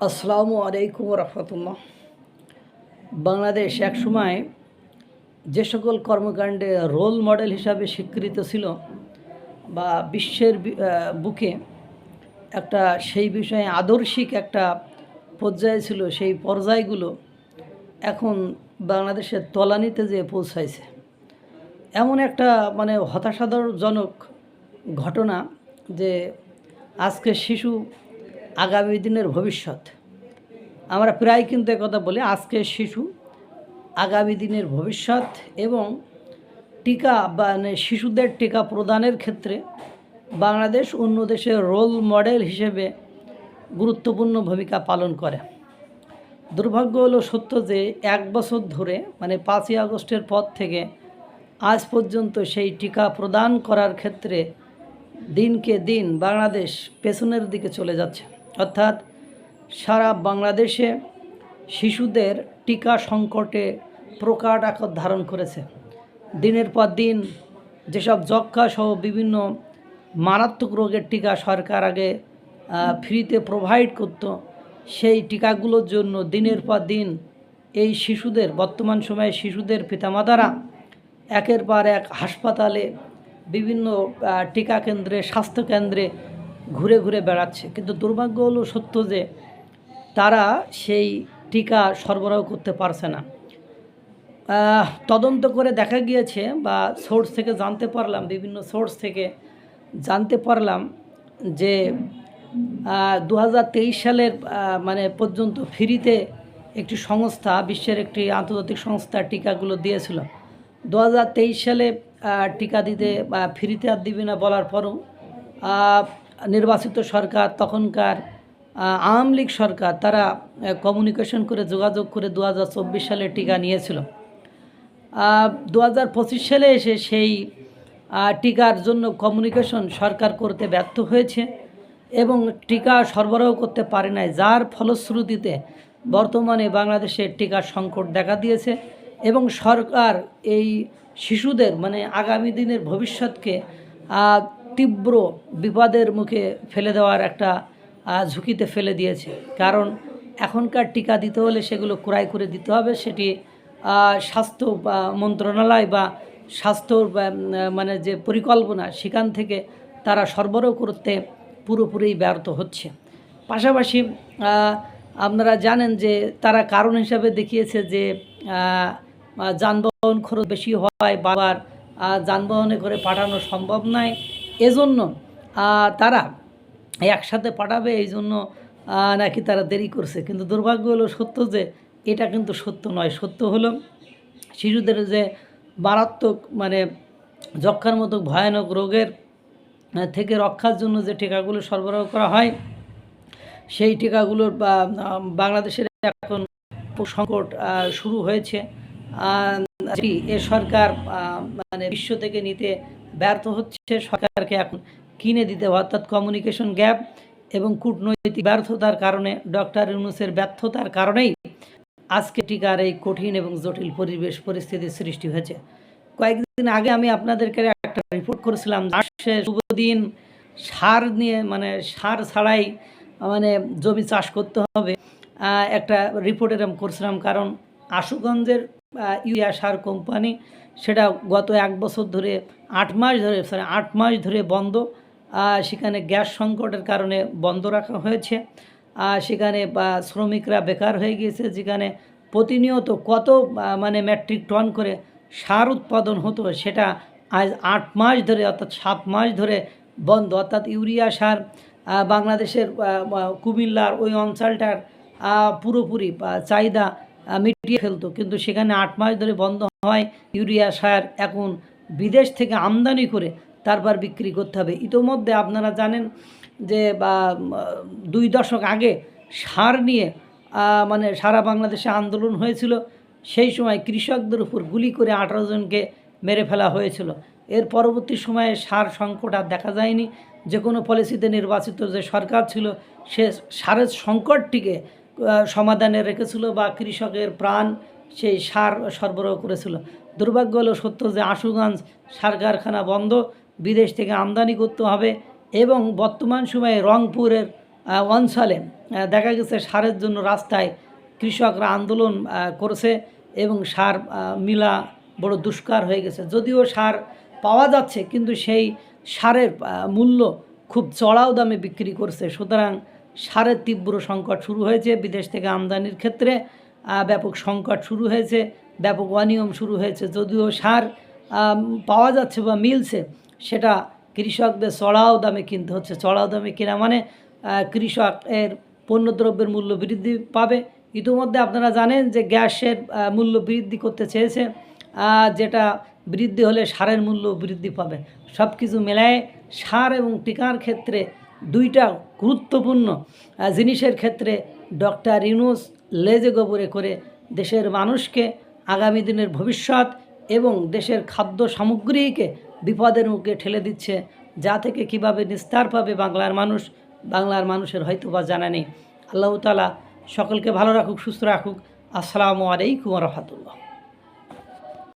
আসসালামু আলাইকুম রহমতুল্লাহ। বাংলাদেশ একসময় যে সকল কর্মকাণ্ডে রোল মডেল হিসাবে স্বীকৃত ছিল বা বিশ্বের বুকে একটা সেই বিষয়ে আদর্শিক একটা পর্যায়ে ছিল, সেই পর্যায়গুলো এখন বাংলাদেশের তলানিতে যেয়ে পৌঁছাইছে। এমন একটা হতাশাজনক ঘটনা যে আজকে শিশু আগামী দিনের ভবিষ্যৎ। আমরা প্রায় কিন্তু একথা বলি, আজকের শিশু আগামী দিনের ভবিষ্যৎ এবং টিকা শিশুদের টিকা প্রদানের ক্ষেত্রে বাংলাদেশ অন্য দেশের রোল মডেল হিসেবে গুরুত্বপূর্ণ ভূমিকা পালন করে। দুর্ভাগ্য হলো সত্য যে 1 বছর ধরে 5ই আগস্টের পর থেকে আজ পর্যন্ত সেই টিকা প্রদান করার ক্ষেত্রে দিনকে দিন বাংলাদেশ পেছনের দিকে চলে যাচ্ছে। অর্থাৎ সারা বাংলাদেশে শিশুদের টিকা সংকটে প্রকাট আকার ধারণ করেছে। দিনের পর দিন যেসব যক্ষ্মা সহ বিভিন্ন মারাত্মক রোগের টিকা সরকার আগে ফ্রিতে প্রোভাইড করত, সেই টিকাগুলোর জন্য দিনের পর দিন এই শিশুদের, বর্তমান সময়ে শিশুদের পিতামাতারা একের পর এক হাসপাতালে, বিভিন্ন টিকা কেন্দ্রে, স্বাস্থ্যকেন্দ্রে ঘুরে ঘুরে বেড়াচ্ছে। কিন্তু দুর্ভাগ্য হলো সত্য যে তারা সেই টিকা সরবরাহ করতে পারছে না। তদন্ত করে দেখা গিয়েছে বা সোর্স থেকে জানতে পারলাম, বিভিন্ন সোর্স থেকে জানতে পারলাম যে 2023 সালের পর্যন্ত ফ্রিতে একটি সংস্থা, বিশ্বের একটি আন্তর্জাতিক সংস্থা টিকাগুলো দিয়েছিল। 2023 সালে টিকা দিতে ফ্রিতে আর দিবে না বলার পরও নির্বাচিত সরকার, তখনকার আওয়ামী লীগ সরকার, তারা কমিউনিকেশন করে যোগাযোগ করে 2024 সালে টিকা নিয়েছিল। 2025 সালে এসে সেই টিকার জন্য কমিউনিকেশন সরকার করতে ব্যর্থ হয়েছে এবং টিকা সরবরাহ করতে পারে নাই, যার ফলশ্রুতিতে বর্তমানে বাংলাদেশের টিকার সংকট দেখা দিয়েছে এবং সরকার এই শিশুদের আগামী দিনের ভবিষ্যৎকে তীব্র বিপদের মুখে ফেলে দেওয়ার একটা ঝুঁকিতে ফেলে দিয়েছে। কারণ এখনকার টিকা দিতে হলে সেগুলো ক্রয় করে দিতে হবে, সেটি স্বাস্থ্য মন্ত্রণালয় বা স্বাস্থ্য যে পরিকল্পনা, সেখান থেকে তারা সরবরাহ করতে পুরোপুরি ব্যর্থ হচ্ছে। পাশাপাশি আপনারা জানেন যে তারা কারণ হিসাবে দেখিয়েছে যে যানবাহন খরচ বেশি হয়, বাবার যানবাহনে করে পাঠানো সম্ভব নয়, এজন্য তারা একসাথে পাঠাবে, এই জন্য নাকি তারা দেরি করছে। কিন্তু দুর্ভাগ্য হলো সত্য যে এটা কিন্তু সত্য নয়। সত্য হলো শিশুদের যে মারাত্মক যক্ষ্মার মতো ভয়ানক রোগের থেকে রক্ষার জন্য যে টিকাগুলো সরবরাহ করা হয়, সেই টিকাগুলোর বাংলাদেশের এখন সংকট শুরু হয়েছে। এ সরকার বিশ্ব থেকে নিতে ব্যর্থ হচ্ছে, সরকারকে এখন কিনে দিতে, অর্থাৎ কমিউনিকেশন গ্যাপ এবং কূটনৈতিক ব্যর্থতার কারণে, ডক্টর ইউনূসের ব্যর্থতার কারণেই আজকে টিকার এই কঠিন এবং জটিল পরিস্থিতির সৃষ্টি হয়েছে। কয়েকদিন আগে আমি আপনাদেরকে একটা রিপোর্ট করেছিলাম, শুভদিন সার নিয়ে, সার ছাড়াই জমি চাষ করতে হবে, একটা রিপোর্ট এরকম করছিলাম। কারণ আশুগঞ্জের ইউরিয়া সার কোম্পানি, সেটা গত 1 বছর ধরে 8 মাস ধরে বন্ধ। সেখানে গ্যাস সংকটের কারণে বন্ধ রাখা হয়েছে। সেখানে শ্রমিকরা বেকার হয়ে গিয়েছে, যেখানে প্রতিনিয়ত কত মেট্রিক টন করে সার উৎপাদন হতো, সেটা আজ 8 মাস ধরে, অর্থাৎ 7 মাস ধরে বন্ধ। অর্থাৎ ইউরিয়া সার বাংলাদেশের কুমিল্লার ওই অঞ্চলটার পুরোপুরি চাহিদা মিটিয়ে ফেলতো, কিন্তু সেখানে 8 মাস ধরে বন্ধ হয়। ইউরিয়া সার এখন বিদেশ থেকে আমদানি করে তারপর বিক্রি করতে হবে। ইতোমধ্যে আপনারা জানেন যে 2 দশক আগে সার নিয়ে সারা বাংলাদেশে আন্দোলন হয়েছিল। সেই সময় কৃষকদের উপর গুলি করে 18 জনকে মেরে ফেলা হয়েছিল। এর পরবর্তী সময়ে সার সংকট আর দেখা যায়নি। যে কোনো পলিসিতে নির্বাচিত যে সরকার ছিল, সে সারের সংকটটিকে সমাধানে রেখেছিল বা কৃষকের প্রাণ সেই সার সরবরাহ করেছিল। দুর্ভাগ্য হলো সত্য যে আশুগঞ্জ সার কারখানা বন্ধ, বিদেশ থেকে আমদানি করতে হবে এবং বর্তমান সময়ে রংপুরের অঞ্চলে দেখা গেছে সারের জন্য রাস্তায় কৃষকরা আন্দোলন করেছে এবং সার মিলা বড় দুষ্কার হয়ে গেছে। যদিও সার পাওয়া যাচ্ছে কিন্তু সেই সারের মূল্য খুব চড়াও দামে বিক্রি করছে। সুতরাং সারের তীব্র সংকট শুরু হয়েছে। বিদেশ থেকে আমদানির ক্ষেত্রে ব্যাপক সংকট শুরু হয়েছে, ব্যাপক অনিয়ম শুরু হয়েছে। যদিও সার পাওয়া যাচ্ছে বা মিলছে, সেটা কৃষকদের চড়াও দামে কিনতে হচ্ছে। চড়াও দামে কেনা মানে কৃষকের পণ্যদ্রব্যের মূল্য বৃদ্ধি পাবে। ইতিমধ্যে আপনারা জানেন যে গ্যাসের মূল্য বৃদ্ধি করতে চেয়েছে, যেটা বৃদ্ধি হলে সারের মূল্য বৃদ্ধি পাবে। সব কিছু মেলায় সার এবং টিকার ক্ষেত্রে দুইটা গুরুত্বপূর্ণ জিনিসের ক্ষেত্রে ডক্টর ইউনূস লেজে গোবরে করে দেশের মানুষকে আগামী দিনের ভবিষ্যৎ এবং দেশের খাদ্য সামগ্রীকে বিপদের মুখে ঠেলে দিচ্ছে, যা থেকে কিভাবে নিস্তার পাবে বাংলার মানুষের হয়তো বা জানা নেই। আল্লাহ তাআলা সকলকে ভালো রাখুক, সুস্থ রাখুক। আসসালামু আলাইকুম ওয়া রাহমাতুল্লাহ।